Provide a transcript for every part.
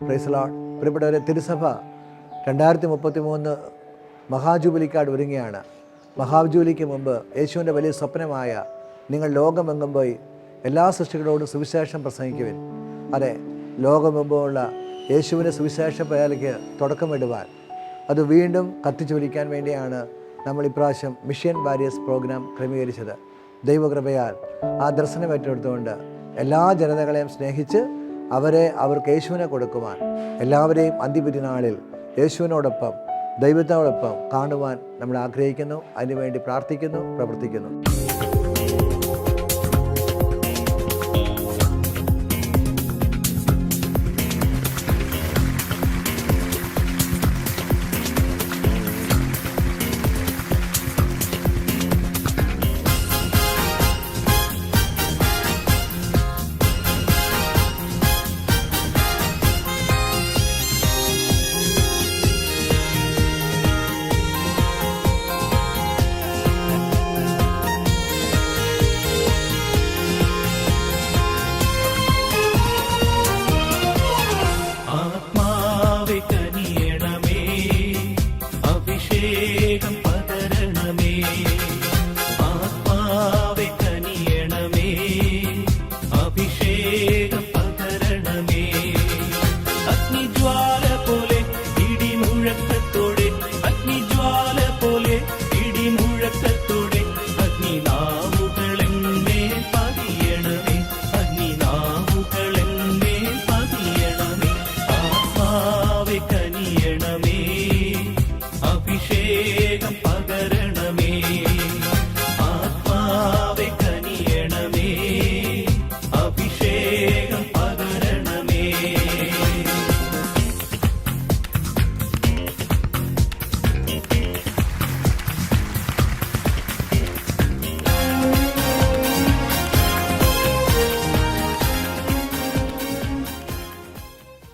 Praise the Lord. പ്രിയപ്പെട്ടവരെ, തിരുസഭ 2033 മഹാജൂബിലിക്കാട് ഒരുങ്ങിയാണ്. മഹാജൂബിലിക്ക് മുമ്പ് യേശുവിൻ്റെ വലിയ സ്വപ്നമായ നിങ്ങൾ ലോകമെങ്ങും പോയി എല്ലാ സൃഷ്ടികളോടും സുവിശേഷം പ്രസംഗിക്കുവിൻ. അതെ, ലോകമെമ്പുമുള്ള യേശുവിൻ്റെ സുവിശേഷ പേരയ്ക്ക് തുടക്കമിടുവാൻ, അത് വീണ്ടും കത്തിച്ചൊലിക്കാൻ വേണ്ടിയാണ് നമ്മൾ ഇപ്രാവശ്യം മിഷൻ വാരിയേഴ്സ് പ്രോഗ്രാം ക്രമീകരിച്ചത്. ദൈവകൃപയാൽ ആ ദർശനം ഏറ്റെടുത്തുകൊണ്ട് എല്ലാ ജനതകളെയും സ്നേഹിച്ച് അവർക്ക് യേശുവിനെ കൊടുക്കുവാൻ, എല്ലാവരെയും അന്ത്യവിധിനാളിൽ യേശുവിനോടൊപ്പം ദൈവത്തോടൊപ്പം കാണുവാൻ നമ്മൾ ആഗ്രഹിക്കുന്നു. അതിനുവേണ്ടി പ്രാർത്ഥിക്കുന്നു, പ്രവർത്തിക്കുന്നു.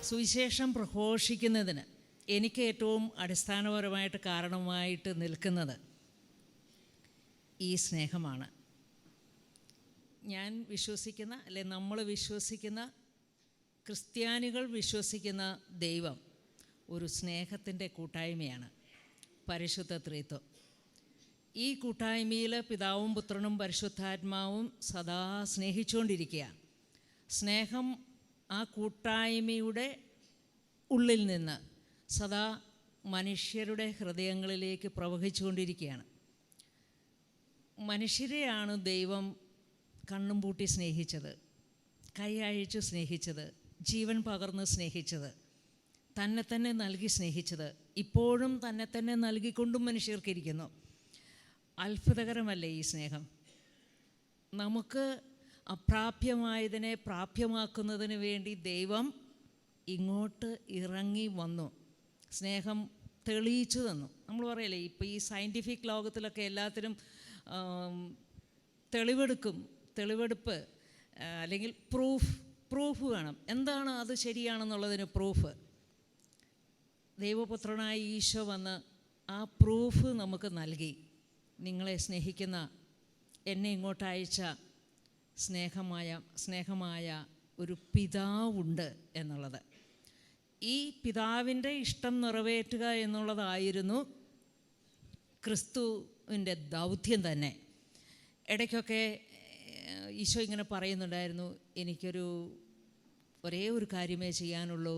സുവിശേഷം പ്രഘോഷിക്കുന്നതിന് എനിക്ക് ഏറ്റവും അടിസ്ഥാനപരമായിട്ട് കാരണമായിട്ട് നിൽക്കുന്നത് ഈ സ്നേഹമാണ്. ഞാൻ വിശ്വസിക്കുന്ന, അല്ലെ നമ്മൾ വിശ്വസിക്കുന്ന, ക്രിസ്ത്യാനികൾ വിശ്വസിക്കുന്ന ദൈവം ഒരു സ്നേഹത്തിൻ്റെ കൂട്ടായ്മയാണ്, പരിശുദ്ധ ത്രിത്വം. ഈ കൂട്ടായ്മയിൽ പിതാവും പുത്രനും പരിശുദ്ധാത്മാവും സദാ സ്നേഹിച്ചുകൊണ്ടിരിക്കുക. സ്നേഹം ആ കൂട്ടായ്മയുടെ ഉള്ളിൽ നിന്ന് സദാ മനുഷ്യരുടെ ഹൃദയങ്ങളിലേക്ക് പ്രവഹിച്ചുകൊണ്ടിരിക്കുകയാണ്. മനുഷ്യരെയാണ് ദൈവം കണ്ണും പൂട്ടി സ്നേഹിച്ചത്, കൈ അഴിച്ചു സ്നേഹിച്ചത്, ജീവൻ പകർന്ന് സ്നേഹിച്ചത്, തന്നെ തന്നെ നൽകി സ്നേഹിച്ചത്, ഇപ്പോഴും തന്നെ തന്നെ നൽകിക്കൊണ്ടും മനുഷ്യർക്കിരിക്കുന്നു. അത്ഭുതകരമല്ലേ ഈ സ്നേഹം? നമുക്ക് അപ്രാപ്യമായതിനെ പ്രാപ്യമാക്കുന്നതിന് വേണ്ടി ദൈവം ഇങ്ങോട്ട് ഇറങ്ങി വന്നു, സ്നേഹം തെളിയിച്ചു തന്നു. നമ്മൾ പറയല്ലേ, ഇപ്പോൾ ഈ സയൻറ്റിഫിക് ലോകത്തിലൊക്കെ എല്ലാത്തിനും തെളിവെടുപ്പ് അല്ലെങ്കിൽ പ്രൂഫ് വേണം. എന്താണ് അത് ശരിയാണെന്നുള്ളതിന് പ്രൂഫ്? ദൈവപുത്രനായ ഈശോ വന്ന് ആ പ്രൂഫ് നമുക്ക് നൽകി. നിങ്ങളെ സ്നേഹിക്കുന്ന, എന്നെ ഇങ്ങോട്ട് അയച്ച സ്നേഹമായ ഒരു പിതാവുണ്ട് എന്നുള്ളത്. ഈ പിതാവിൻ്റെ ഇഷ്ടം നിറവേറ്റുക എന്നുള്ളതായിരുന്നു ക്രിസ്തുവിൻ്റെ ദൗത്യം തന്നെ. ഇടയ്ക്കൊക്കെ ഈശോ ഇങ്ങനെ പറയുന്നുണ്ടായിരുന്നു, ഒരേ ഒരു കാര്യമേ ചെയ്യാനുള്ളൂ,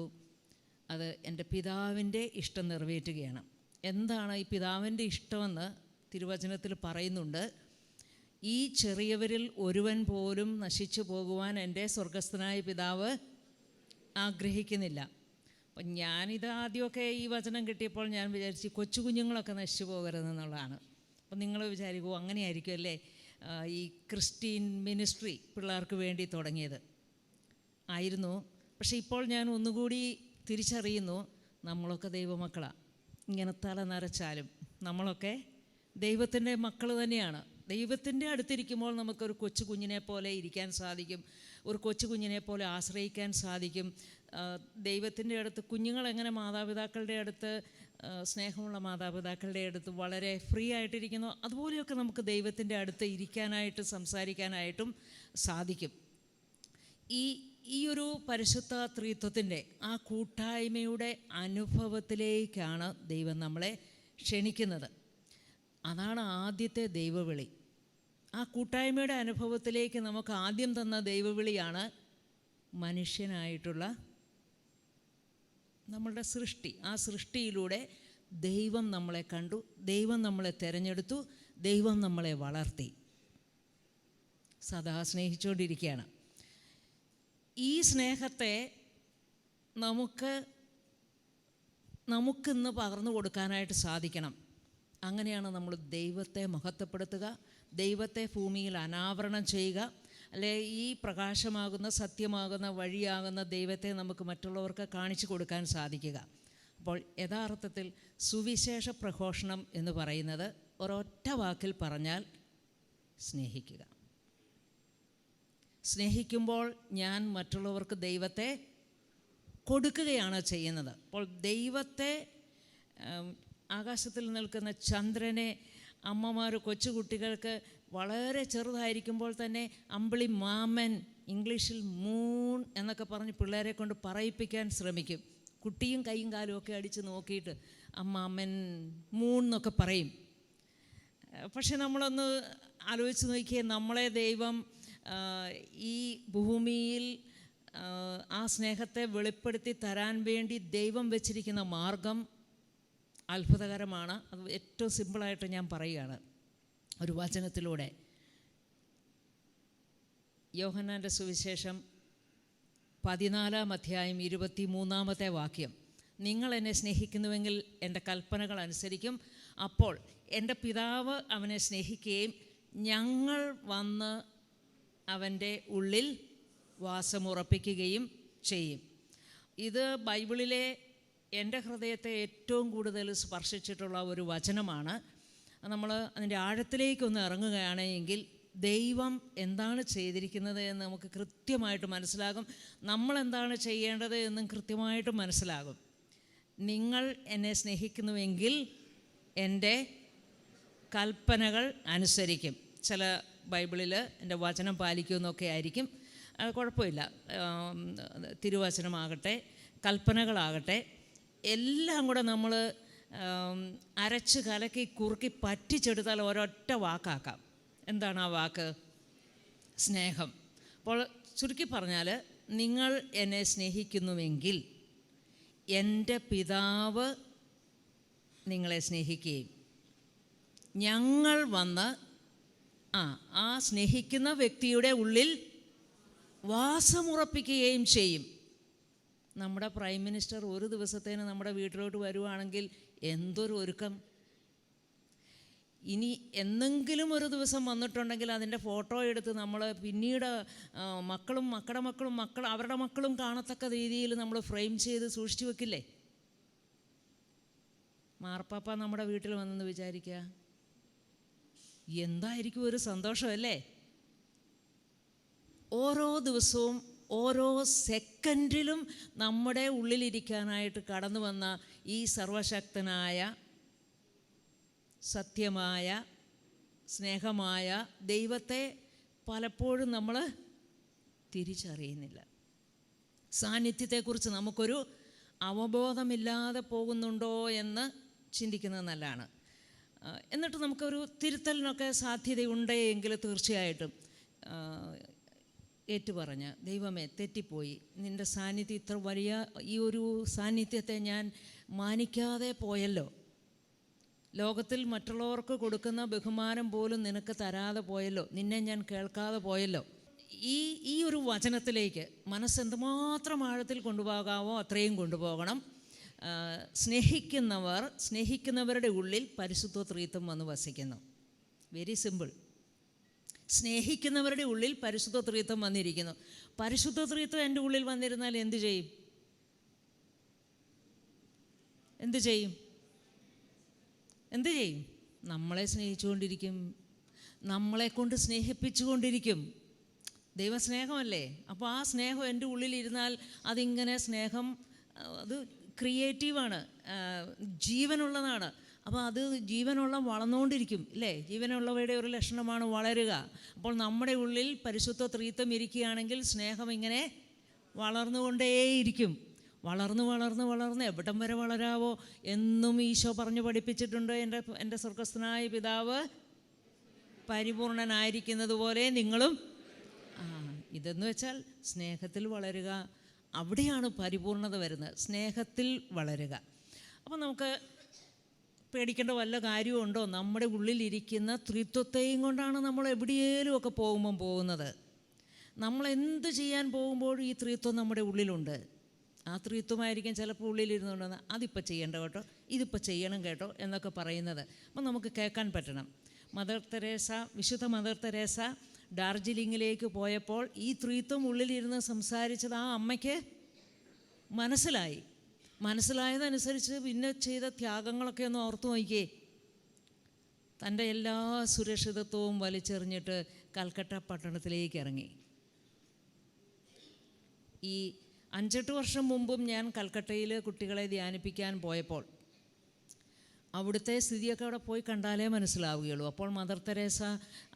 അത് എൻ്റെ പിതാവിൻ്റെ ഇഷ്ടം നിറവേറ്റുകയാണ്. എന്താണ് ഈ പിതാവിൻ്റെ ഇഷ്ടമെന്ന് തിരുവചനത്തിൽ പറയുന്നുണ്ട്. ഈ ചെറിയവരിൽ ഒരുവൻ പോലും നശിച്ചു പോകുവാൻ എൻ്റെ സ്വർഗസ്ഥനായ പിതാവ് ആഗ്രഹിക്കുന്നില്ല. അപ്പം ഞാനിത് ആദ്യമൊക്കെ ഈ വചനം കിട്ടിയപ്പോൾ ഞാൻ വിചാരിച്ചു കൊച്ചു കുഞ്ഞുങ്ങളൊക്കെ നശിച്ചു പോകരുതെന്നുള്ളതാണ്. അപ്പം നിങ്ങൾ വിചാരിക്കുമോ അങ്ങനെയായിരിക്കും അല്ലേ ഈ ക്രിസ്ത്യൻ മിനിസ്ട്രി പിള്ളേർക്ക് വേണ്ടി തുടങ്ങിയത്? ആയിരുന്നു. പക്ഷേ ഇപ്പോൾ ഞാൻ ഒന്നുകൂടി തിരിച്ചറിയുന്നു, നമ്മളൊക്കെ ദൈവമക്കളാണ്. ഇങ്ങനെ തല നരച്ചാലും നമ്മളൊക്കെ ദൈവത്തിൻ്റെ മക്കൾ തന്നെയാണ്. ദൈവത്തിൻ്റെ അടുത്തിരിക്കുമ്പോൾ നമുക്കൊരു കൊച്ചു കുഞ്ഞിനെ പോലെ ഇരിക്കാൻ സാധിക്കും, ഒരു കൊച്ചു കുഞ്ഞിനെ പോലെ ആശ്രയിക്കാൻ സാധിക്കും. ദൈവത്തിൻ്റെ അടുത്ത് കുഞ്ഞുങ്ങളെങ്ങനെ മാതാപിതാക്കളുടെ അടുത്ത്, സ്നേഹമുള്ള മാതാപിതാക്കളുടെ അടുത്ത് വളരെ ഫ്രീ ആയിട്ടിരിക്കുന്നു, അതുപോലെയൊക്കെ നമുക്ക് ദൈവത്തിൻ്റെ അടുത്ത് ഇരിക്കാനായിട്ട് സംസാരിക്കാനായിട്ടും സാധിക്കും. ഈ ഈ ഒരു പരിശുദ്ധ ത്രിത്വത്തിൻ്റെ ആ കൂട്ടായ്മയുടെ അനുഭവത്തിലേക്കാണ് ദൈവം നമ്മളെ ക്ഷണിക്കുന്നത്. അതാണ് ആദ്യത്തെ ദൈവവിളി. ആ കൂട്ടായ്മയുടെ അനുഭവത്തിലേക്ക് നമുക്ക് ആദ്യം തന്ന ദൈവവിളിയാണ് മനുഷ്യനായിട്ടുള്ള നമ്മളുടെ സൃഷ്ടി. ആ സൃഷ്ടിയിലൂടെ ദൈവം നമ്മളെ കണ്ടു, ദൈവം നമ്മളെ തിരഞ്ഞെടുത്തു, ദൈവം നമ്മളെ വളർത്തി, സദാ സ്നേഹിച്ചുകൊണ്ടിരിക്കുകയാണ്. ഈ സ്നേഹത്തെ നമുക്കിന്ന് പകർന്നു കൊടുക്കാനായിട്ട് സാധിക്കണം. അങ്ങനെയാണ് നമ്മൾ ദൈവത്തെ മഹത്വപ്പെടുത്തുക, ദൈവത്തെ ഭൂമിയിൽ അനാവരണം ചെയ്യുക. അല്ലെ, ഈ പ്രകാശമാകുന്ന സത്യമാകുന്ന വഴിയാകുന്ന ദൈവത്തെ നമുക്ക് മറ്റുള്ളവർക്ക് കാണിച്ചു കൊടുക്കാൻ സാധിക്കുക. അപ്പോൾ യഥാർത്ഥത്തിൽ സുവിശേഷ പ്രഘോഷണം എന്ന് പറയുന്നത് ഒരൊറ്റ വാക്കിൽ പറഞ്ഞാൽ സ്നേഹിക്കുക. സ്നേഹിക്കുമ്പോൾ ഞാൻ മറ്റുള്ളവർക്ക് ദൈവത്തെ കൊടുക്കുകയാണ് ചെയ്യുന്നത്. അപ്പോൾ ദൈവത്തെ, ആകാശത്തിൽ നിൽക്കുന്ന ചന്ദ്രനെ അമ്മമാർ കൊച്ചുകുട്ടികൾക്ക് വളരെ ചെറുതായിരിക്കുമ്പോൾ തന്നെ അമ്പിളി മാമൻ, ഇംഗ്ലീഷിൽ മൂൺ എന്നൊക്കെ പറഞ്ഞ് പിള്ളേരെ കൊണ്ട് പറയിപ്പിക്കാൻ ശ്രമിക്കും. കുട്ടിയും കൈയും കാലും ഒക്കെ അടിച്ച് നോക്കിയിട്ട് അമ്മാമ്മൻ മൂൺ എന്നൊക്കെ പറയും. പക്ഷെ നമ്മളൊന്ന് ആലോചിച്ച് നോക്കിയേ, നമ്മളെ ദൈവം ഈ ഭൂമിയിൽ ആ സ്നേഹത്തെ വെളിപ്പെടുത്തി തരാൻ വേണ്ടി ദൈവം വെച്ചിരിക്കുന്ന മാർഗം അത്ഭുതകരമാണ്. അത് ഏറ്റവും സിമ്പിളായിട്ട് ഞാൻ പറയുകയാണ് ഒരു വചനത്തിലൂടെ. യോഹന്നാൻ്റെ സുവിശേഷം 14-ാം അധ്യായം 23-ാമത്തെ വാക്യം: നിങ്ങൾ എന്നെ സ്നേഹിക്കുന്നുവെങ്കിൽ എൻ്റെ കൽപ്പനകൾ അനുസരിക്കും, അപ്പോൾ എൻ്റെ പിതാവ് അവനെ സ്നേഹിക്കുകയും ഞങ്ങൾ വന്ന് അവൻ്റെ ഉള്ളിൽ വാസമുറപ്പിക്കുകയും ചെയ്യും. ഇത് ബൈബിളിലെ എൻ്റെ ഹൃദയത്തെ ഏറ്റവും കൂടുതൽ സ്പർശിച്ചിട്ടുള്ള ഒരു വചനമാണ്. നമ്മൾ അതിൻ്റെ ആഴത്തിലേക്കൊന്ന് ഇറങ്ങുകയാണെങ്കിൽ ദൈവം എന്താണ് ചെയ്തിരിക്കുന്നത് എന്ന് നമുക്ക് കൃത്യമായിട്ട് മനസ്സിലാകും. നമ്മളെന്താണ് ചെയ്യേണ്ടത് എന്നും കൃത്യമായിട്ട് മനസ്സിലാകും. നിങ്ങൾ എന്നെ സ്നേഹിക്കുന്നുവെങ്കിൽ എൻ്റെ കൽപ്പനകൾ അനുസരിക്കും. ചില ബൈബിളിൽ എൻ്റെ വചനം പാലിക്കുമെന്നൊക്കെ ആയിരിക്കും, കുഴപ്പമില്ല. തിരുവചനമാകട്ടെ കൽപ്പനകളാകട്ടെ എല്ലാം കൂടെ നമ്മൾ അരച്ച് കലക്കി കുറുക്കി പറ്റിച്ചെടുത്താൽ ഒരൊറ്റ വാക്കാക്കാം. എന്താണ് ആ വാക്ക്? സ്നേഹം. അപ്പോൾ ചുരുക്കി പറഞ്ഞാൽ, നിങ്ങൾ എന്നെ സ്നേഹിക്കുന്നുവെങ്കിൽ എൻ്റെ പിതാവ് നിങ്ങളെ സ്നേഹിക്കുകയും ഞങ്ങൾ വന്ന് ആ സ്നേഹിക്കുന്ന വ്യക്തിയുടെ ഉള്ളിൽ വാസമുറപ്പിക്കുകയും ചെയ്യും. നമ്മുടെ പ്രൈം മിനിസ്റ്റർ ഒരു ദിവസത്തേന് നമ്മുടെ വീട്ടിലോട്ട് വരുവാണെങ്കിൽ എന്തൊരു ഒരുക്കം! ഇനി എന്നെങ്കിലും ഒരു ദിവസം വന്നിട്ടുണ്ടെങ്കിൽ അതിൻ്റെ ഫോട്ടോ എടുത്ത് നമ്മൾ പിന്നീട് മക്കളും അവരുടെ മക്കളും കാണത്തക്ക രീതിയിൽ നമ്മൾ ഫ്രെയിം ചെയ്ത് സൂക്ഷിച്ചു വെക്കില്ലേ? മാർപ്പാപ്പ നമ്മുടെ വീട്ടിൽ വന്നെന്ന് വിചാരിക്കുക, എന്തായിരിക്കും ഒരു സന്തോഷമല്ലേ? ഓരോ ദിവസവും ഓരോ സെക്കൻഡിലും നമ്മുടെ ഉള്ളിലിരിക്കാനായിട്ട് കടന്നു വന്ന ഈ സർവശക്തനായ, സത്യമായ, സ്നേഹമായ ദൈവത്തെ പലപ്പോഴും നമ്മൾ തിരിച്ചറിയുന്നില്ല. സാന്നിധ്യത്തെക്കുറിച്ച് നമുക്കൊരു അവബോധമില്ലാതെ പോകുന്നുണ്ടോ എന്ന് ചിന്തിക്കുന്നത് നല്ലതാണ്. എന്നിട്ട് നമുക്കൊരു തിരുത്തലിനൊക്കെ സാധ്യതയുണ്ടെങ്കിൽ തീർച്ചയായിട്ടും ഏറ്റുപറഞ്ഞ്, ദൈവമേ തെറ്റിപ്പോയി, നിൻ്റെ സാന്നിധ്യം ഇത്ര വലിയ ഈ ഒരു സാന്നിധ്യത്തെ ഞാൻ മാനിക്കാതെ പോയല്ലോ, ലോകത്തിൽ മറ്റുള്ളവർക്ക് കൊടുക്കുന്ന ബഹുമാനം പോലും നിനക്ക് തരാതെ പോയല്ലോ, നിന്നെ ഞാൻ കേൾക്കാതെ പോയല്ലോ. ഈ ഒരു വചനത്തിലേക്ക് മനസ്സെന്തുമാത്രം ആഴത്തിൽ കൊണ്ടുപോകാവോ അത്രയും കൊണ്ടുപോകണം. സ്നേഹിക്കുന്നവരുടെ ഉള്ളിൽ പരിശുദ്ധ ത്രിത്വം വന്ന് വസിക്കുന്നു. Very simple. സ്നേഹിക്കുന്നവരുടെ ഉള്ളിൽ പരിശുദ്ധ ത്രിത്വം വന്നിരിക്കുന്നു. പരിശുദ്ധ ത്രിത്വം എൻ്റെ ഉള്ളിൽ വന്നിരുന്നാൽ എന്തു ചെയ്യും? നമ്മളെ സ്നേഹിച്ചുകൊണ്ടിരിക്കും, നമ്മളെ കൊണ്ട് സ്നേഹിപ്പിച്ചുകൊണ്ടിരിക്കും. ദൈവസ്നേഹമല്ലേ? അപ്പോൾ ആ സ്നേഹം എൻ്റെ ഉള്ളിലിരുന്നാൽ അതിങ്ങനെ സ്നേഹം, അത് ക്രിയേറ്റീവാണ്, ജീവനുള്ളതാണ്. അപ്പോൾ അത് ജീവനുള്ള വളർന്നുകൊണ്ടിരിക്കും, ഇല്ലേ? ജീവനുള്ളവയുടെ ഒരു ലക്ഷണമാണ് വളരുക. അപ്പോൾ നമ്മുടെ ഉള്ളിൽ പരിശുദ്ധ ത്രിത്വം ഇരിക്കുകയാണെങ്കിൽ സ്നേഹം ഇങ്ങനെ വളർന്നുകൊണ്ടേയിരിക്കും. വളർന്ന് വളർന്ന് വളർന്ന് എവിടം വരെ വളരാവോ എന്നും ഈശോ പറഞ്ഞു പഠിപ്പിച്ചിട്ടുണ്ട്. എൻ്റെ സ്വർഗസ്ഥനായ പിതാവ് പരിപൂർണനായിരിക്കുന്നത് പോലെ നിങ്ങളും. ഇതെന്ന് വെച്ചാൽ സ്നേഹത്തിൽ വളരുക. അവിടെയാണ് പരിപൂർണത വരുന്നത്, സ്നേഹത്തിൽ വളരുക. അപ്പോൾ നമുക്ക് പേടിക്കേണ്ട വല്ല കാര്യമുണ്ടോ? നമ്മുടെ ഉള്ളിലിരിക്കുന്ന ത്രിത്വത്തെയും കൊണ്ടാണ് നമ്മൾ എവിടെയേലും ഒക്കെ പോകുന്നത്. നമ്മൾ എന്ത് ചെയ്യാൻ പോകുമ്പോഴും ഈ ത്രിത്വം നമ്മുടെ ഉള്ളിലുണ്ട്. ആ ത്രിത്വമായിരിക്കും ചിലപ്പോൾ ഉള്ളിലിരുന്നുകൊണ്ടെന്ന് അതിപ്പോൾ ചെയ്യേണ്ട കേട്ടോ, ഇതിപ്പോൾ ചെയ്യണം കേട്ടോ എന്നൊക്കെ പറയുന്നത്. അപ്പം നമുക്ക് കേൾക്കാൻ പറ്റണം. വിശുദ്ധ മദർ തെരേസ ഡാർജിലിങ്ങിലേക്ക് പോയപ്പോൾ ഈ ത്രിത്വം ഉള്ളിലിരുന്ന് സംസാരിച്ചത് ആ അമ്മയ്ക്ക് മനസ്സിലായതനുസരിച്ച് പിന്നെ ചെയ്ത ത്യാഗങ്ങളൊക്കെ ഒന്ന് ഓർത്തു നോക്കിയേ. തൻ്റെ എല്ലാ സുരക്ഷിതത്വവും വലിച്ചെറിഞ്ഞിട്ട് കൽക്കട്ട പട്ടണത്തിലേക്ക് ഇറങ്ങി. ഈ 5-8 വർഷം മുമ്പും ഞാൻ കൽക്കട്ടയിൽ കുട്ടികളെ ധ്യാനിപ്പിക്കാൻ പോയപ്പോൾ അവിടുത്തെ സ്ഥിതിയൊക്കെ അവിടെ പോയി കണ്ടാലേ മനസ്സിലാവുകയുള്ളൂ. അപ്പോൾ മദർ തെരേസ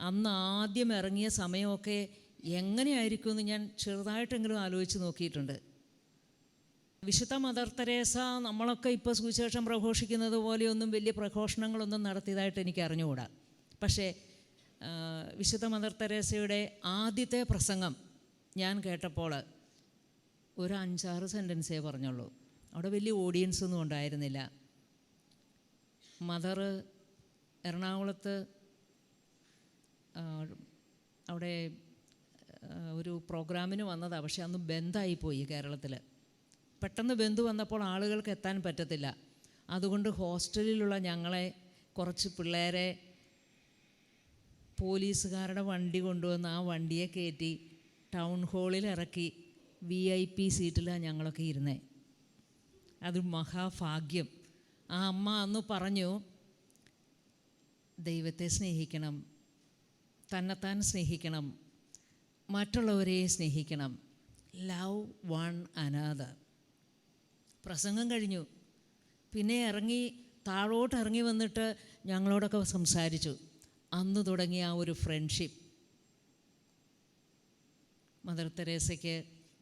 അന്ന് ആദ്യം ഇറങ്ങിയ സമയമൊക്കെ എങ്ങനെയായിരിക്കുമെന്ന് ഞാൻ ചെറുതായിട്ടെങ്കിലും ആലോചിച്ച് നോക്കിയിട്ടുണ്ട്. വിശുദ്ധ മദർ തെരേസ നമ്മളൊക്കെ ഇപ്പോൾ സുവിശേഷം പ്രഘോഷിക്കുന്നത് പോലെയൊന്നും വലിയ പ്രഘോഷണങ്ങളൊന്നും നടത്തിയതായിട്ട് എനിക്ക് അറിഞ്ഞുകൂടാ. പക്ഷേ വിശുദ്ധ മദർ തെരേസയുടെ ആദ്യത്തെ പ്രസംഗം ഞാൻ കേട്ടപ്പോൾ ഒരു 5-6 സെൻറ്റൻസേ പറഞ്ഞുള്ളൂ. അവിടെ വലിയ ഓഡിയൻസ് ഒന്നും ഉണ്ടായിരുന്നില്ല. മദർ എറണാകുളത്ത് അവിടെ ഒരു പ്രോഗ്രാമിന് വന്നതാണ്. പക്ഷെ അന്ന് ബന്ധായിപ്പോയി കേരളത്തിൽ. പെട്ടെന്ന് ബന്ധു വന്നപ്പോൾ ആളുകൾക്ക് എത്താൻ പറ്റത്തില്ല. അതുകൊണ്ട് ഹോസ്റ്റലിലുള്ള ഞങ്ങളെ കുറച്ച് പിള്ളേരെ പോലീസുകാരുടെ വണ്ടി കൊണ്ടുവന്ന് ആ വണ്ടിയെ കയറ്റി ടൗൺ ഹാളിൽ ഇറക്കി VIP സീറ്റിലാണ് ഞങ്ങളൊക്കെ ഇരുന്നേ. അത് മഹാഭാഗ്യം. ആ അമ്മ അന്ന് പറഞ്ഞു, ദൈവത്തെ സ്നേഹിക്കണം, തന്നെത്താൻ സ്നേഹിക്കണം, മറ്റുള്ളവരെ സ്നേഹിക്കണം, ലവ് വൺ അനദർ. പ്രസംഗം കഴിഞ്ഞു. പിന്നെ താഴോട്ട് ഇറങ്ങി വന്നിട്ട് ഞങ്ങളോടൊക്കെ സംസാരിച്ചു. അന്ന് തുടങ്ങിയ ആ ഒരു ഫ്രണ്ട്ഷിപ്പ്. മദർ തെരേസയ്ക്ക്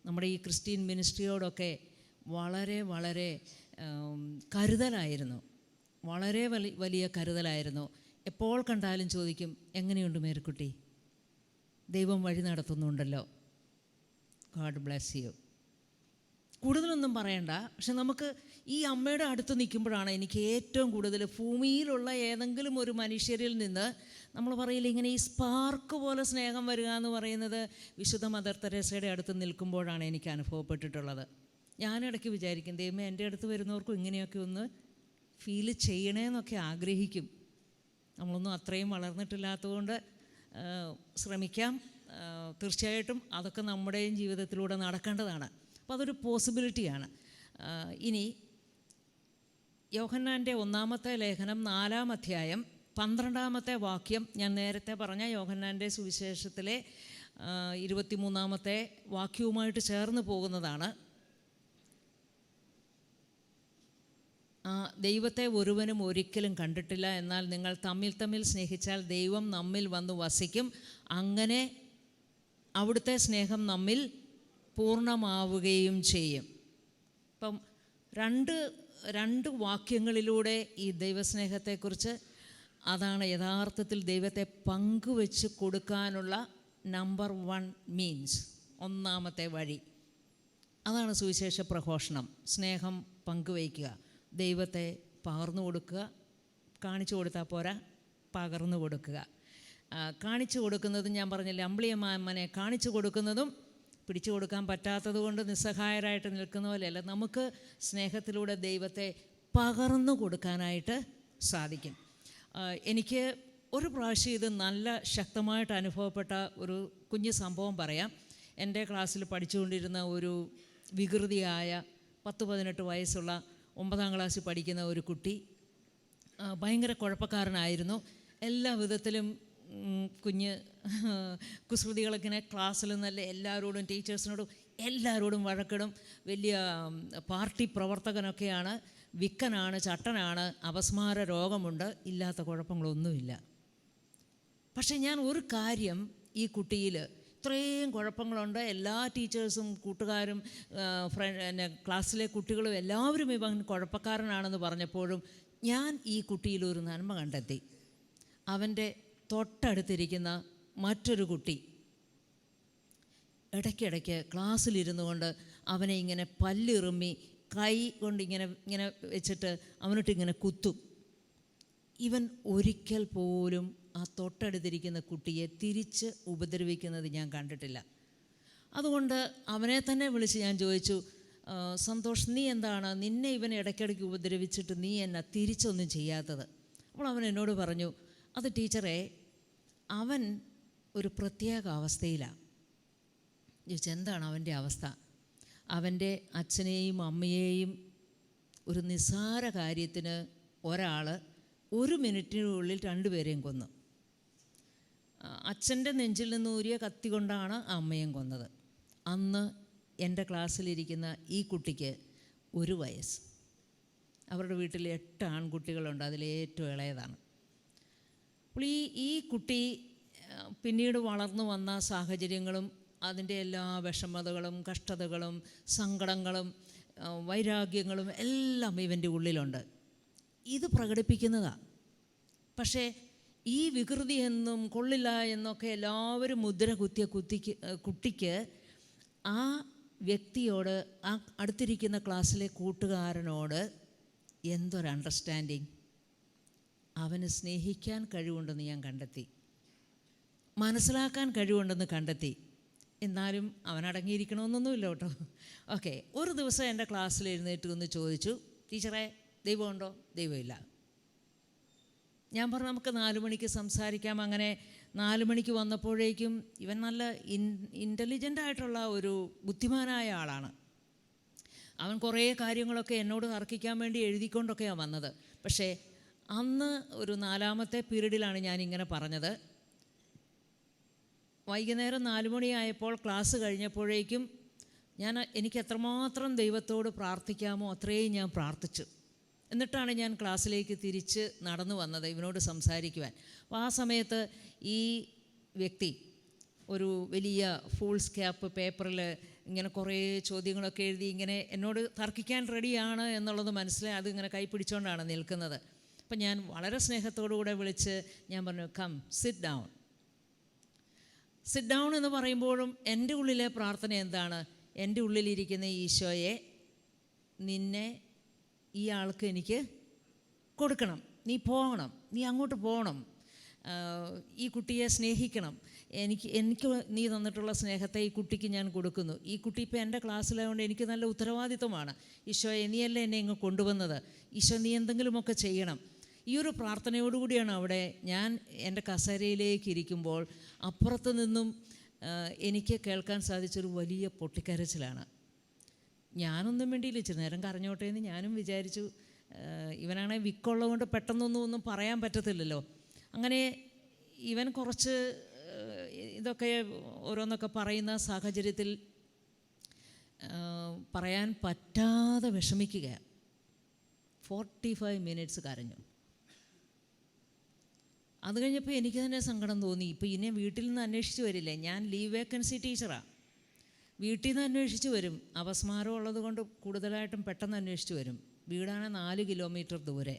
നമ്മുടെ ഈ ക്രിസ്ത്യൻ മിനിസ്ട്രിയോടൊക്കെ വളരെ വളരെ കരുതലായിരുന്നു, വളരെ വലിയ കരുതലായിരുന്നു. എപ്പോൾ കണ്ടാലും ചോദിക്കും, എങ്ങനെയുണ്ട് മേരിക്കുട്ടി, ദൈവം വഴി നടത്തുന്നുണ്ടല്ലോ, ഗോഡ് ബ്ലെസ് യു. കൂടുതലൊന്നും പറയണ്ട. പക്ഷെ നമുക്ക് ഈ അമ്മയുടെ അടുത്ത് നിൽക്കുമ്പോഴാണ് എനിക്ക് ഏറ്റവും കൂടുതൽ ഭൂമിയിലുള്ള ഏതെങ്കിലും ഒരു മനുഷ്യരിൽ നിന്ന് നമ്മൾ പറയില്ല ഇങ്ങനെ ഈ സ്പാർക്ക് പോലെ സ്നേഹം വരിക എന്ന് പറയുന്നത് വിശുദ്ധ മദർ തെരേസയുടെ അടുത്ത് നിൽക്കുമ്പോഴാണ് എനിക്ക് അനുഭവപ്പെട്ടിട്ടുള്ളത്. ഞാനിടയ്ക്ക് വിചാരിക്കും, ദൈവമേ എൻ്റെ അടുത്ത് വരുന്നവർക്കും ഇങ്ങനെയൊക്കെ ഒന്ന് ഫീൽ ചെയ്യണേന്നൊക്കെ ആഗ്രഹിക്കും. നമ്മളൊന്നും അത്രയും വളർന്നിട്ടില്ലാത്തതുകൊണ്ട് ശ്രമിക്കാം. തീർച്ചയായിട്ടും അതൊക്കെ നമ്മുടെയും ജീവിതത്തിലൂടെ നടക്കേണ്ടതാണ്. അപ്പോൾ അതൊരു പോസിബിലിറ്റിയാണ്. ഇനി യോഹന്നാൻ്റെ 1-ാമത്തെ ലേഖനം 4-ാം അധ്യായം 12-ാമത്തെ വാക്യം, ഞാൻ നേരത്തെ പറഞ്ഞ യോഹന്നാൻ്റെ സുവിശേഷത്തിലെ 23-ാമത്തെ വാക്യവുമായിട്ട് ചേർന്ന് പോകുന്നതാണ്. ദൈവത്തെ ഒരുവനും ഒരിക്കലും കണ്ടിട്ടില്ല, എന്നാൽ നിങ്ങൾ തമ്മിൽ സ്നേഹിച്ചാൽ ദൈവം നമ്മിൽ വന്ന് വസിക്കും, അങ്ങനെ അവിടുത്തെ സ്നേഹം നമ്മിൽ പൂർണ്ണമാവുകയും ചെയ്യും. അപ്പം രണ്ട് വാക്യങ്ങളിലൂടെ ഈ ദൈവസ്നേഹത്തെക്കുറിച്ച്, അതാണ് യഥാർത്ഥത്തിൽ ദൈവത്തെ പങ്കുവെച്ച് കൊടുക്കാനുള്ള നമ്പർ 1 മീൻസ്, 1-ാമത്തെ വഴി. അതാണ് സുവിശേഷ പ്രഘോഷണം. സ്നേഹം പങ്കുവയ്ക്കുക, ദൈവത്തെ പകർന്നു കൊടുക്കുക. കാണിച്ചു കൊടുത്താൽ പോരാ, പകർന്നു കൊടുക്കുക. കാണിച്ചു കൊടുക്കുന്നതും ഞാൻ പറഞ്ഞില്ല, അമ്പിളിയമ്മനെ കാണിച്ചു കൊടുക്കുന്നതും പിടിച്ചു കൊടുക്കാൻ പറ്റാത്തത് കൊണ്ട് നിസ്സഹായരായിട്ട് നിൽക്കുന്ന പോലെയല്ല, നമുക്ക് സ്നേഹത്തിലൂടെ ദൈവത്തെ പകർന്നു കൊടുക്കാനായിട്ട് സാധിക്കും. എനിക്ക് ഒരു പ്രാവശ്യം ഇത് നല്ല ശക്തമായിട്ട് അനുഭവപ്പെട്ട ഒരു കുഞ്ഞു സംഭവം പറയാം. എൻ്റെ ക്ലാസ്സിൽ പഠിച്ചുകൊണ്ടിരുന്ന ഒരു വികൃതിയായ 10-18 വയസ്സുള്ള 9-ാം ക്ലാസ്സിൽ പഠിക്കുന്ന ഒരു കുട്ടി, ഭയങ്കര കുഴപ്പക്കാരനായിരുന്നു. എല്ലാ വിധത്തിലും കുഞ്ഞ് കുസൃതികളൊക്കെ ക്ലാസ്സിൽ നിന്നല്ല എല്ലാവരോടും, ടീച്ചേഴ്സിനോടും എല്ലാവരോടും വഴക്കിടും. വലിയ പാർട്ടി പ്രവർത്തകനൊക്കെയാണ്, വിക്കനാണ്, ചട്ടനാണ്, അപസ്മാര രോഗമുണ്ട്, ഇല്ലാത്ത കുഴപ്പങ്ങളൊന്നുമില്ല. പക്ഷേ ഞാൻ ഒരു കാര്യം ഈ കുട്ടിയിൽ അത്രയും കുഴപ്പങ്ങളുണ്ട്. എല്ലാ ടീച്ചേഴ്സും കൂട്ടുകാരും ക്ലാസ്സിലെ കുട്ടികളും എല്ലാവരും ഇവൻ കുഴപ്പക്കാരനാണെന്ന് പറഞ്ഞപ്പോഴും ഞാൻ ഈ കുട്ടിയിലൊരു നന്മ കണ്ടെത്തി. അവൻ്റെ തൊട്ടടുത്തിരിക്കുന്ന മറ്റൊരു കുട്ടി ഇടയ്ക്കിടയ്ക്ക് ക്ലാസ്സിലിരുന്നു കൊണ്ട് അവനെ ഇങ്ങനെ പല്ലിറുമ്മി കൈ കൊണ്ട് ഇങ്ങനെ വെച്ചിട്ട് അവനോട്ട് ഇങ്ങനെ കുത്തും. ഇവൻ ഒരിക്കൽ പോലും ആ തൊട്ടടുത്തിരിക്കുന്ന കുട്ടിയെ തിരിച്ച് ഉപദ്രവിക്കുന്നത് ഞാൻ കണ്ടിട്ടില്ല. അതുകൊണ്ട് അവനെ തന്നെ വിളിച്ച് ഞാൻ ചോദിച്ചു, സന്തോഷ്, നീ എന്താണ് നിന്നെ ഇവൻ ഇടയ്ക്കിടയ്ക്ക് ഉപദ്രവിച്ചിട്ട് നീ എന്നാ തിരിച്ചൊന്നും ചെയ്യാത്തത്? അപ്പോൾ അവൻ എന്നോട് പറഞ്ഞു, അത് ടീച്ചറെ, അവൻ ഒരു പ്രത്യേക അവസ്ഥയിലാണ്. ചോദിച്ചു, എന്താണ് അവൻ്റെ അവസ്ഥ? അവൻ്റെ അച്ഛനെയും അമ്മയെയും ഒരു നിസ്സാര കാര്യത്തിന് ഒരാൾ 1 മിനിറ്റിനുള്ളിൽ 2 പേരെയും കൊന്നു. അച്ഛൻ്റെ നെഞ്ചിൽ നിന്ന് ഊരിയ കത്തി കൊണ്ടാണ് അമ്മയും കൊന്നത്. അന്ന് എൻ്റെ ക്ലാസ്സിലിരിക്കുന്ന ഈ കുട്ടിക്ക് 1 വയസ്സ്. അവരുടെ വീട്ടിൽ 8 ആൺകുട്ടികളുണ്ട്, അതിലേറ്റവും ഇളയതാണ്. അപ്പോൾ ഈ കുട്ടി പിന്നീട് വളർന്നു വന്ന സാഹചര്യങ്ങളും അതിൻ്റെ എല്ലാ വിഷമതകളും കഷ്ടതകളും സങ്കടങ്ങളും വൈരാഗ്യങ്ങളും എല്ലാം ഇവൻ്റെ ഉള്ളിലുണ്ട്. ഇത് പ്രകടിപ്പിക്കുന്നതാണ്. പക്ഷേ ഈ വികൃതി എന്നും കൊള്ളില്ല എന്നൊക്കെ എല്ലാവരും മുദ്ര കുത്തിയ കുട്ടിക്ക് ആ വ്യക്തിയോട്, ആ അടുത്തിരിക്കുന്ന ക്ലാസ്സിലെ കൂട്ടുകാരനോട് എന്തൊരു അണ്ടർസ്റ്റാൻഡിങ്. അവന് സ്നേഹിക്കാൻ കഴിവുണ്ടെന്ന് ഞാൻ കണ്ടെത്തി, മനസ്സിലാക്കാൻ കഴിവുണ്ടെന്ന് കണ്ടെത്തി. എന്നാലും അവനടങ്ങിയിരിക്കണമെന്നൊന്നുമില്ല കേട്ടോ. ഓക്കെ, ഒരു ദിവസം എൻ്റെ ക്ലാസ്സിൽ എഴുന്നേറ്റ് ഒന്ന് ചോദിച്ചു, ടീച്ചറെ ദൈവമുണ്ടോ? ദൈവമില്ല. ഞാൻ പറഞ്ഞു നമുക്ക് 4 മണിക്ക് സംസാരിക്കാം. അങ്ങനെ 4 മണിക്ക് വന്നപ്പോഴേക്കും ഇവൻ നല്ല ഇൻ്റലിജൻ്റ് ആയിട്ടുള്ള ഒരു ബുദ്ധിമാനായ ആളാണ്. അവൻ കുറേ കാര്യങ്ങളൊക്കെ എന്നോട് തർക്കിക്കാൻ വേണ്ടി എഴുതിക്കൊണ്ടൊക്കെയാണ് വന്നത്. പക്ഷേ അന്ന് ഒരു 4ാമത്തെ പീരീഡിലാണ് ഞാനിങ്ങനെ പറഞ്ഞത്. വൈകുന്നേരം 4 മണിയായപ്പോൾ ക്ലാസ് കഴിഞ്ഞപ്പോഴേക്കും എനിക്ക് എത്രമാത്രം ദൈവത്തോട് പ്രാർത്ഥിക്കാമോ അത്രയും ഞാൻ പ്രാർത്ഥിച്ചു. എന്നിട്ടാണ് ഞാൻ ക്ലാസ്സിലേക്ക് തിരിച്ച് നടന്നു വന്നത് ഇവനോട് സംസാരിക്കുവാൻ. അപ്പോൾ ആ സമയത്ത് ഈ വ്യക്തി ഒരു വലിയ ഫൂൾസ് ക്യാപ്പ് പേപ്പറിൽ ഇങ്ങനെ കുറേ ചോദ്യങ്ങളൊക്കെ എഴുതി ഇങ്ങനെ എന്നോട് തർക്കിക്കാൻ റെഡിയാണ് എന്നുള്ളത് മനസ്സിലായി. അതിങ്ങനെ കൈ പിടിച്ചുകൊണ്ടാണ് നിൽക്കുന്നത്. അപ്പം ഞാൻ വളരെ സ്നേഹത്തോടുകൂടെ വിളിച്ച് ഞാൻ പറഞ്ഞു, come sit down. Sit down എന്ന് പറയുമ്പോഴും എൻ്റെ ഉള്ളിലെ പ്രാർത്ഥന എന്താണ്? എൻ്റെ ഉള്ളിലിരിക്കുന്ന ഈശോയെ, നിന്നെ ഈ ആൾക്ക് എനിക്ക് കൊടുക്കണം, നീ പോകണം, നീ അങ്ങോട്ട് പോകണം, ഈ കുട്ടിയെ സ്നേഹിക്കണം, എനിക്ക് നീ തന്നിട്ടുള്ള സ്നേഹത്തെ ഈ കുട്ടിക്ക് ഞാൻ കൊടുക്കുന്നു. ഈ കുട്ടി ഇപ്പോൾ എൻ്റെ ക്ലാസ്സിലായതുകൊണ്ട് എനിക്ക് നല്ല ഉത്തരവാദിത്വമാണ്. ഈശോയെ, നീയല്ലേ എന്നെ ഇങ്ങ് കൊണ്ടുവന്നത്, ഈശോ നീ എന്തെങ്കിലുമൊക്കെ ചെയ്യണം. ഈ ഒരു പ്രാർത്ഥനയോടുകൂടിയാണ് അവിടെ ഞാൻ എൻ്റെ കസേരയിലേക്ക് ഇരിക്കുമ്പോൾ അപ്പുറത്ത് നിന്നും എനിക്ക് കേൾക്കാൻ സാധിച്ചൊരു വലിയ പൊട്ടിക്കരച്ചിലാണ്. ഞാനൊന്നും വേണ്ടിയില്ല, ഇച്ചിരി നേരം കരഞ്ഞോട്ടെ എന്ന് ഞാനും വിചാരിച്ചു. ഇവനാണെങ്കിൽ വിക്കുള്ളതുകൊണ്ട് പെട്ടെന്നൊന്നും പറയാൻ പറ്റത്തില്ലല്ലോ. അങ്ങനെ ഇവൻ കുറച്ച് ഇതൊക്കെ ഓരോന്നൊക്കെ പറയുന്ന സാഹചര്യത്തിൽ പറയാൻ പറ്റാതെ വിഷമിക്കുക. 45 മിനിറ്റ്സ് കരഞ്ഞു. അത് കഴിഞ്ഞപ്പോൾ എനിക്ക് തന്നെ സങ്കടം തോന്നി. ഇപ്പോൾ ഇനി വീട്ടിൽ നിന്ന് അന്വേഷിച്ച് വരില്ലേ, ഞാൻ ലീവ് വേക്കൻസി ടീച്ചറാണ്. വീട്ടിൽ നിന്ന് അന്വേഷിച്ച് വരും. അപസ്മാരം ഉള്ളത് കൊണ്ട് കൂടുതലായിട്ടും പെട്ടെന്ന് അന്വേഷിച്ച് വരും. വീടാണ് 4 കിലോമീറ്റർ ദൂരെ.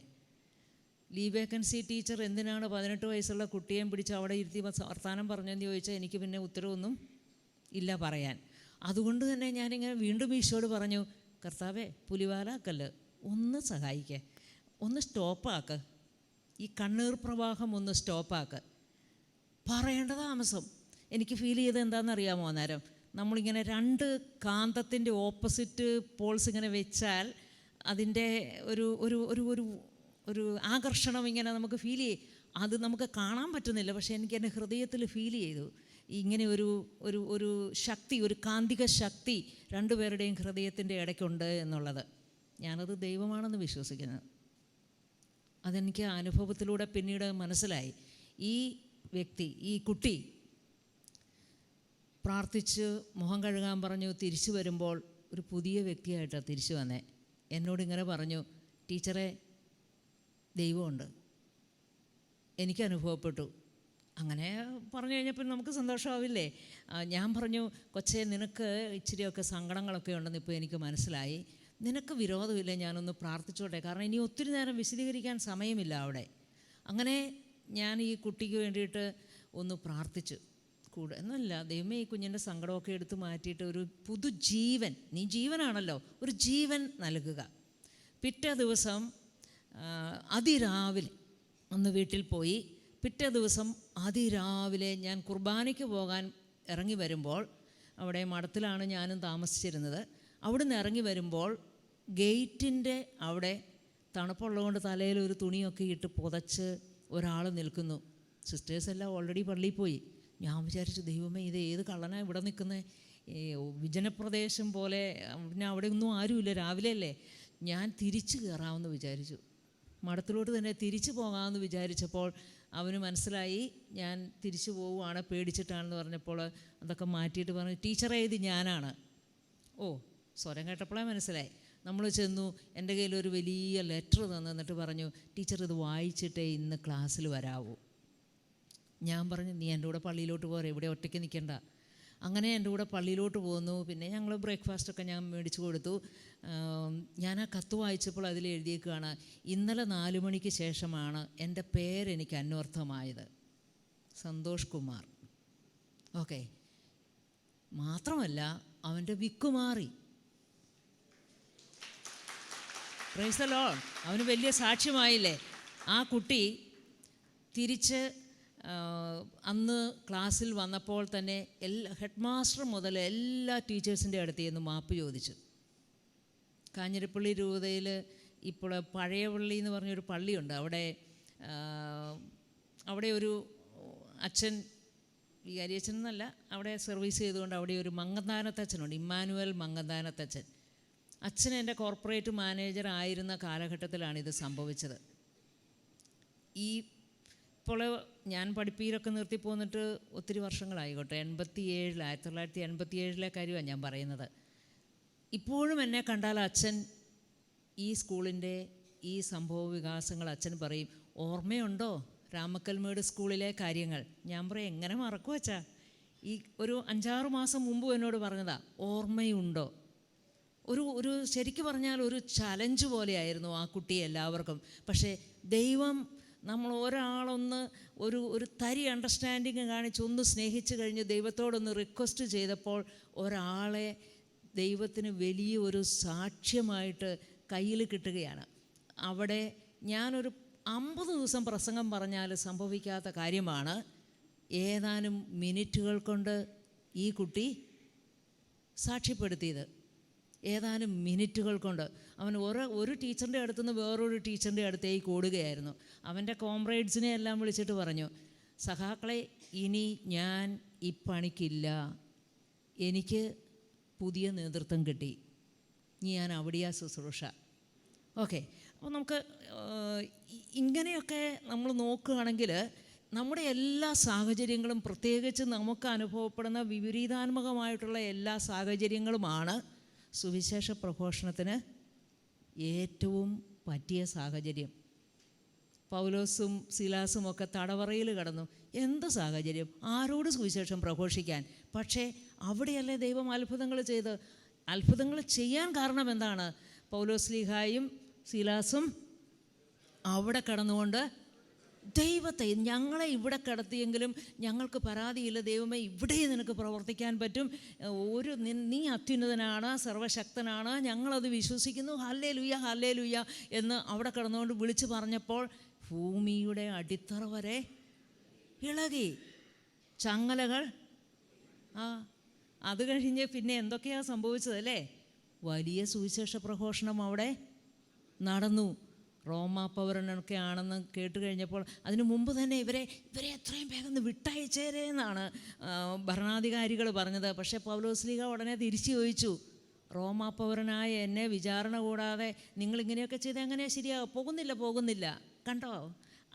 ലീവ് വേക്കൻസി ടീച്ചർ എന്തിനാണ് 18 വയസ്സുള്ള കുട്ടിയെയും പിടിച്ച് അവിടെ ഇരുത്തി വർത്താനം പറഞ്ഞെന്ന് ചോദിച്ചാൽ എനിക്ക് പിന്നെ ഉത്തരവൊന്നും ഇല്ല പറയാൻ. അതുകൊണ്ട് തന്നെ ഞാനിങ്ങനെ വീണ്ടും ഈശോയോട് പറഞ്ഞു, കർത്താവേ, പുലിവാലാക്കല്ല്, ഒന്ന് സഹായിക്കേ, ഒന്ന് സ്റ്റോപ്പാക്ക്, ഈ കണ്ണീർ പ്രവാഹം ഒന്ന് സ്റ്റോപ്പാക്ക്. പറയേണ്ട താമസം. എനിക്ക് ഫീൽ ചെയ്തത് എന്താണെന്നറിയാമോ? അന്നേരം നമ്മളിങ്ങനെ 2 കാന്തത്തിൻ്റെ ഓപ്പോസിറ്റ് പോൾസ് ഇങ്ങനെ വെച്ചാൽ അതിൻ്റെ ഒരു ഒരു ഒരു ഒരു ഒരു ആകർഷണം ഇങ്ങനെ നമുക്ക് ഫീൽ ചെയ്യും. അത് നമുക്ക് കാണാൻ പറ്റുന്നില്ല, പക്ഷേ എനിക്ക് എൻ്റെ ഹൃദയത്തിൽ ഫീൽ ചെയ്തു ഇങ്ങനെ ഒരു ഒരു ഒരു ശക്തി, ഒരു കാന്തിക ശക്തി 2 പേരുടെയും ഹൃദയത്തിൻ്റെ ഇടയ്ക്കുണ്ട് എന്നുള്ളത്. ഞാനത് ദൈവമാണെന്ന് വിശ്വസിക്കുന്നത്. അതെനിക്ക് അനുഭവത്തിലൂടെ പിന്നീട് മനസ്സിലായി. ഈ വ്യക്തി, ഈ കുട്ടി പ്രാർത്ഥിച്ച് മുഖം കഴുകാൻ പറഞ്ഞു തിരിച്ചു വരുമ്പോൾ ഒരു പുതിയ വ്യക്തിയായിട്ടാണ് തിരിച്ചു വന്നേ. എന്നോടിങ്ങനെ പറഞ്ഞു, ടീച്ചറെ, ദൈവമുണ്ട്, എനിക്ക് അനുഭവപ്പെട്ടു. അങ്ങനെ പറഞ്ഞു കഴിഞ്ഞപ്പോൾ നമുക്ക് സന്തോഷമാവില്ലേ? ഞാൻ പറഞ്ഞു, കൊച്ചേ നിനക്ക് ഇച്ചിരിയൊക്കെ സങ്കടങ്ങളൊക്കെ ഉണ്ടെന്ന് ഇപ്പോൾ എനിക്ക് മനസ്സിലായി. നിനക്ക് വിരോധമില്ല ഞാനൊന്ന് പ്രാർത്ഥിച്ചോട്ടെ, കാരണം ഇനി ഒത്തിരി നേരം വിശദീകരിക്കാൻ സമയമില്ല അവിടെ. അങ്ങനെ ഞാൻ ഈ കുട്ടിക്ക് വേണ്ടിയിട്ട് ഒന്ന് പ്രാർത്ഥിച്ചു. കൂടെ എന്നല്ല, ദൈവമേ ഈ കുഞ്ഞിൻ്റെ സങ്കടമൊക്കെ എടുത്ത് മാറ്റിയിട്ട് ഒരു പുതുജീവൻ, നീ ജീവനാണല്ലോ, ഒരു ജീവൻ നൽകുക. പിറ്റേ ദിവസം അതിരാവിലെ അന്ന് വീട്ടിൽ പോയി. പിറ്റേ ദിവസം അതിരാവിലെ ഞാൻ കുർബാനയ്ക്ക് പോകാൻ ഇറങ്ങി വരുമ്പോൾ, അവിടെ മഠത്തിലാണ് ഞാനും താമസിച്ചിരുന്നത്, അവിടുന്ന് ഇറങ്ങി വരുമ്പോൾ ഗേറ്റിൻ്റെ അവിടെ തണുപ്പുള്ളതുകൊണ്ട് തലയിൽ ഒരു തുണിയൊക്കെ ഇട്ട് പുതച്ച് ഒരാൾ നിൽക്കുന്നു. സിസ്റ്റേഴ്സെല്ലാം ഓൾറെഡി പള്ളിയിൽ പോയി. ഞാൻ വിചാരിച്ചു, ദൈവമേ ഇത് ഏത് കള്ളനാണ് ഇവിടെ നിൽക്കുന്നത്? വിജനപ്രദേശം പോലെ, പിന്നെ അവിടെ ഒന്നും ആരുമില്ല, രാവിലെ അല്ലേ. ഞാൻ തിരിച്ചു കയറാമെന്ന് വിചാരിച്ചു, മഠത്തിലോട്ട് തന്നെ തിരിച്ചു പോകാമെന്ന് വിചാരിച്ചപ്പോൾ അവന് മനസ്സിലായി ഞാൻ തിരിച്ചു പോവുകയാണ്, പേടിച്ചിട്ടാണെന്ന് പറഞ്ഞപ്പോൾ അതൊക്കെ മാറ്റിയിട്ട് പറഞ്ഞു, ടീച്ചറെ ഇത് ഞാനാണ്. ഓ, സ്വരം കേട്ടപ്പോഴേ മനസ്സിലായി. നമ്മൾ ചെന്നു, എൻ്റെ കയ്യിൽ ഒരു വലിയ ലെറ്റർ തന്നിട്ട് പറഞ്ഞു, ടീച്ചർ ഇത് വായിച്ചിട്ടേ ഇന്ന് ക്ലാസ്സിൽ വരാവൂ. ഞാൻ പറഞ്ഞു, നീ എൻ്റെ കൂടെ പള്ളിയിലോട്ട് പോരെ, ഇവിടെ ഒറ്റയ്ക്ക് നിൽക്കണ്ട. അങ്ങനെ എൻ്റെ കൂടെ പള്ളിയിലോട്ട് പോന്നു. പിന്നെ ഞങ്ങൾ ബ്രേക്ക്ഫാസ്റ്റൊക്കെ ഞാൻ മേടിച്ചു കൊടുത്തു. ഞാൻ ആ കത്ത് വായിച്ചപ്പോൾ അതിൽ എഴുതിയേക്കുകയാണ്, ഇന്നലെ 4 മണിക്ക് ശേഷമാണ് എൻ്റെ പേരെനിക്ക് അന്വർത്ഥമായത്, സന്തോഷ് കുമാർ. ഓക്കെ, മാത്രമല്ല അവൻ്റെ വിക്കുമാറി. Praise the Lord. അവന് വലിയ സാക്ഷ്യമായില്ലേ. ആ കുട്ടി തിരിച്ച് അന്ന് ക്ലാസ്സിൽ വന്നപ്പോൾ തന്നെ ഹെഡ് മാസ്റ്റർ മുതൽ എല്ലാ ടീച്ചേഴ്സിൻ്റെ അടുത്ത് നിന്ന് മാപ്പ് ചോദിച്ചു. കാഞ്ഞിരപ്പള്ളി രൂപതയിൽ ഇപ്പോൾ പഴയ പള്ളി എന്ന് പറഞ്ഞൊരു പള്ളിയുണ്ട്. അവിടെ ഒരു അച്ഛൻ, വികാരിയച്ഛൻ എന്നല്ല, അവിടെ സർവീസ് ചെയ്തുകൊണ്ട് അവിടെ ഒരു മങ്ങന്താനത്തച്ഛനുണ്ട്, ഇമ്മാനുവൽ മങ്ങന്താനത്തച്ഛൻ. അച്ഛൻ എൻ്റെ കോർപ്പറേറ്റ് മാനേജർ ആയിരുന്ന കാലഘട്ടത്തിലാണിത് സംഭവിച്ചത്. ഇപ്പോൾ ഞാൻ പഠിപ്പീരൊക്കെ നിർത്തി പോന്നിട്ട് ഒത്തിരി വർഷങ്ങളായിക്കോട്ടെ, 1987 കാര്യമാണ് ഞാൻ പറയുന്നത്. ഇപ്പോഴും എന്നെ കണ്ടാൽ അച്ഛൻ ഈ സ്കൂളിൻ്റെ ഈ സംഭവ വികാസങ്ങൾ അച്ഛൻ പറയും, ഓർമ്മയുണ്ടോ രാമക്കൽമേട് സ്കൂളിലെ കാര്യങ്ങൾ? ഞാൻ പറയും, എങ്ങനെ മറക്കും അച്ഛാ? ഈ ഒരു 5-6 മാസം മുമ്പ് എന്നോട് പറഞ്ഞതാ, ഓർമ്മയുണ്ടോ? ഒരു ശരിക്കും പറഞ്ഞാൽ ഒരു ചലഞ്ച് പോലെയായിരുന്നു ആ കുട്ടി എല്ലാവർക്കും. പക്ഷേ ദൈവം, നമ്മൾ ഒരാളൊന്ന് ഒരു തരി അണ്ടർസ്റ്റാൻഡിങ് കാണിച്ച് ഒന്ന് സ്നേഹിച്ച് കഴിഞ്ഞ് ദൈവത്തോടൊന്ന് റിക്വസ്റ്റ് ചെയ്തപ്പോൾ ഒരാളെ ദൈവത്തിന് വലിയൊരു സാക്ഷ്യമായിട്ട് കയ്യിൽ കിട്ടുകയാണ്. അവിടെ ഞാനൊരു 50 ദിവസം പ്രസംഗം പറഞ്ഞാൽ സംഭവിക്കാത്ത കാര്യമാണ്. ഏതാനും മിനിറ്റുകൾ കൊണ്ട് ഈ കുട്ടി സാക്ഷ്യപ്പെടുത്തിയത്. ഏതാനും മിനിറ്റുകൾ കൊണ്ട് അവൻ ഒരു ടീച്ചറിൻ്റെ അടുത്തുനിന്ന് വേറൊരു ടീച്ചറിൻ്റെ അടുത്തേക്ക് ഓടുകയായിരുന്നു. അവൻ്റെ കോംറേഡ്സിനെ എല്ലാം വിളിച്ചിട്ട് പറഞ്ഞു, സഖാക്കളെ, ഇനി ഞാൻ ഈ പണിക്കില്ല, എനിക്ക് പുതിയ നേതൃത്വം കിട്ടി, ഞാൻ അവിടെയാ ശുശ്രൂഷ. ഓക്കെ, അപ്പോൾ നമുക്ക് ഇങ്ങനെയൊക്കെ നമ്മൾ നോക്കുകയാണെങ്കിൽ നമ്മുടെ എല്ലാ സാഹചര്യങ്ങളും, പ്രത്യേകിച്ച് നമുക്ക് അനുഭവപ്പെടുന്ന വിപരീതാത്മകമായിട്ടുള്ള എല്ലാ സാഹചര്യങ്ങളുമാണ് സുവിശേഷ പ്രഘോഷണത്തിന് ഏറ്റവും പറ്റിയ സാഹചര്യം. പൗലോസും ശീലാസും ഒക്കെ തടവറയിൽ കിടന്നു. എന്ത് സാഹചര്യം? ആരോട് സുവിശേഷം പ്രഘോഷിക്കാൻ? പക്ഷേ അവിടെയല്ലേ ദൈവം അത്ഭുതങ്ങൾ ചെയ്ത്. അത്ഭുതങ്ങൾ ചെയ്യാൻ കാരണം എന്താണ്? പൗലോസ്ലീഹായും ശീലാസും അവിടെ കിടന്നുകൊണ്ട് ദൈവത്തെ, ഞങ്ങളെ ഇവിടെ കിടത്തിയെങ്കിലും ഞങ്ങൾക്ക് പരാതിയില്ല, ദൈവമേ ഇവിടെ നിനക്ക് പ്രവർത്തിക്കാൻ പറ്റും, നീ അത്യുന്നതനാണ്, സർവശക്തനാണ്, ഞങ്ങളത് വിശ്വസിക്കുന്നു, ഹല്ലേലൂയ ഹല്ലേലൂയ എന്ന് അവിടെ കിടന്നുകൊണ്ട് വിളിച്ചു പറഞ്ഞപ്പോൾ ഭൂമിയുടെ അടിത്തറ വരെ ഇളകി, ചങ്ങലകൾ. അത് കഴിഞ്ഞ് പിന്നെ എന്തൊക്കെയാണ് സംഭവിച്ചതല്ലേ? വലിയ സുവിശേഷ പ്രഘോഷണം അവിടെ നടന്നു. റോമാ പൗരനൊക്കെ ആണെന്ന് കേട്ട് കഴിഞ്ഞപ്പോൾ അതിനു മുമ്പ് തന്നെ ഇവരെ എത്രയും വേഗം വിട്ടയച്ചേരേ എന്നാണ് ഭരണാധികാരികൾ പറഞ്ഞത്. പക്ഷേ പൗലോസ്ലീഹ ഉടനെ തിരിച്ചു ചോദിച്ചു, റോമാ പൗരനായ എന്നെ വിചാരണ കൂടാതെ നിങ്ങളിങ്ങനെയൊക്കെ ചെയ്ത് എങ്ങനെയാണ് ശരിയാകും? പോകുന്നില്ല. കണ്ടോ,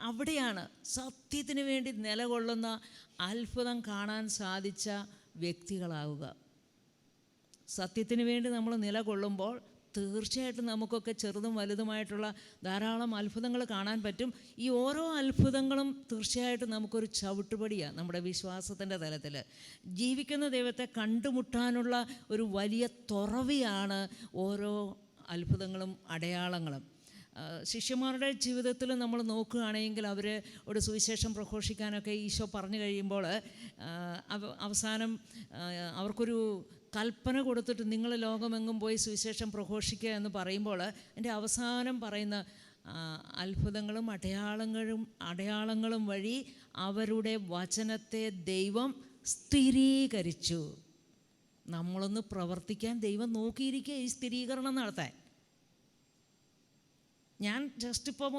അവിടെയാണ് സത്യത്തിന് വേണ്ടി നിലകൊള്ളുന്ന, അത്ഭുതം കാണാൻ സാധിച്ച വ്യക്തികളാവുക. സത്യത്തിന് വേണ്ടി നമ്മൾ നിലകൊള്ളുമ്പോൾ തീർച്ചയായിട്ടും നമുക്കൊക്കെ ചെറുതും വലുതുമായിട്ടുള്ള ധാരാളം അത്ഭുതങ്ങൾ കാണാൻ പറ്റും. ഈ ഓരോ അത്ഭുതങ്ങളും തീർച്ചയായിട്ടും നമുക്കൊരു ചവിട്ടുപടിയാണ് നമ്മുടെ വിശ്വാസത്തിൻ്റെ തലത്തിൽ. ജീവിക്കുന്ന ദൈവത്തെ കണ്ടുമുട്ടാനുള്ള ഒരു വലിയ തുറവിയാണ് ഓരോ അത്ഭുതങ്ങളും അടയാളങ്ങളും. ശിഷ്യന്മാരുടെ ജീവിതത്തിൽ നമ്മൾ നോക്കുകയാണെങ്കിൽ അവരോട് സുവിശേഷം പ്രഘോഷിക്കാനൊക്കെ ഈശോ പറഞ്ഞു കഴിയുമ്പോൾ അവസാനം അവർക്കൊരു കൽപ്പന കൊടുത്തിട്ട് നിങ്ങൾ ലോകമെങ്ങും പോയി സുവിശേഷം പ്രഘോഷിക്കുക എന്ന് പറയുമ്പോൾ എൻ്റെ അവസാനം പറയുന്ന അത്ഭുതങ്ങളും അടയാളങ്ങളും വഴി അവരുടെ വചനത്തെ ദൈവം സ്ഥിരീകരിച്ചു. നമ്മളൊന്ന് പ്രവർത്തിക്കാൻ ദൈവം നോക്കിയിരിക്കുക ഈ സ്ഥിരീകരണം നടത്താൻ. ഞാൻ ജസ്റ്റ് ഇപ്പം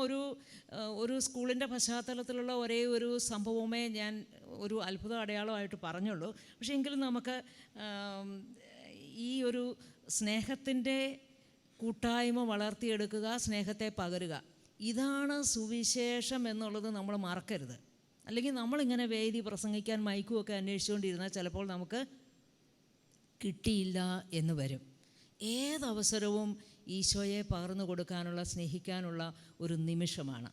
ഒരു സ്കൂളിൻ്റെ പശ്ചാത്തലത്തിലുള്ള ഒരേ ഒരു സംഭവമേ ഞാൻ ഒരു അത്ഭുത അടയാളമായിട്ട് പറഞ്ഞുള്ളൂ. പക്ഷേ എങ്കിലും നമുക്ക് ഈ ഒരു സ്നേഹത്തിൻ്റെ കൂട്ടായ്മ വളർത്തിയെടുക്കുക, സ്നേഹത്തെ പകരുക, ഇതാണ് സുവിശേഷം എന്നുള്ളത് നമ്മൾ മറക്കരുത്. അല്ലെങ്കിൽ നമ്മളിങ്ങനെ വേദി പ്രസംഗിക്കാൻ മൈക്കുമൊക്കെ അന്വേഷിച്ചുകൊണ്ടിരുന്നാൽ ചിലപ്പോൾ നമുക്ക് കിട്ടിയില്ല എന്ന് വരും. ഏതവസരവും ഈശോയെ പകർന്നു കൊടുക്കാനുള്ള, സ്നേഹിക്കാനുള്ള ഒരു നിമിഷമാണ്.